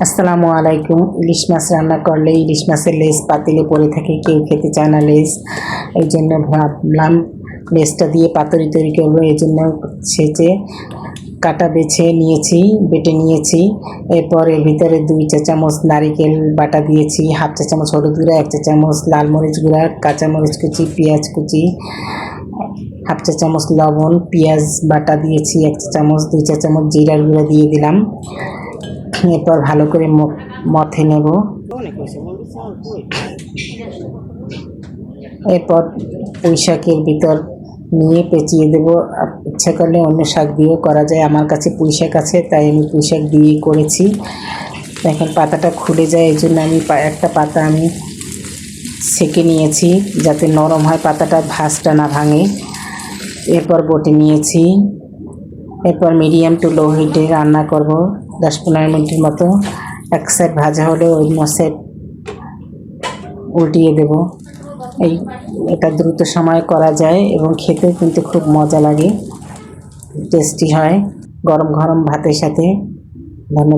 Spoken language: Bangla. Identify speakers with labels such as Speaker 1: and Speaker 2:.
Speaker 1: আসসালামু আলাইকুম। ইলিশ মাছ রান্না করলে ইলিশ মাছের লেজ পাতিলে পড়ে থাকে, কেউ খেতে চায় না লেজ। এই জন্য ভাবলাম লেজটা দিয়ে পাতুরি তৈরি করবো। এই জন্য সেচে কাটা বেটে নিয়েছি। এরপর এর ভিতরে 2 চা চামচ নারিকেল বাটা দিয়েছি, হাফ চা চামচ হলুদ গুঁড়া, 1 চা চামচ লাল মরিচ গুঁড়া, কাঁচামরিচ কুচি, পেঁয়াজ কুচি, হাফ চা চামচ লবণ, পেঁয়াজ বাটা দিয়েছি 1 চা চামচ, 2 চা চামচ জিরার গুঁড়া দিয়ে দিলাম। এরপর ভালো করে মথে নেব। এরপর পুঁই শাকের ভিতর নিয়ে পেঁচিয়ে দেব। ইচ্ছা করলে অন্য শাক দিয়েও করা যায়, আমার কাছে পুঁই শাক আছে তাই আমি পুঁই শাক দিয়েই করেছি। দেখেন পাতাটা খুলে যায়, এই জন্য আমি একটা পাতা সেঁকে নিয়েছি যাতে নরম হয়, পাতাটা ভাঁজটা না ভাঙে। এরপর বটে নিয়েছি। এরপর মিডিয়াম টু লো হিটে রান্না করব 10-15 মিনিটের মতো। এক সাইড ভাজা হলে অন্য সাইড উল্টিয়ে দেব। এটা দ্রুত সময়ে করা যায় এবং খেতেও কিন্তু খুব মজা লাগে, টেস্টি হয় গরম গরম ভাতের সাথে। ধন্যবাদ।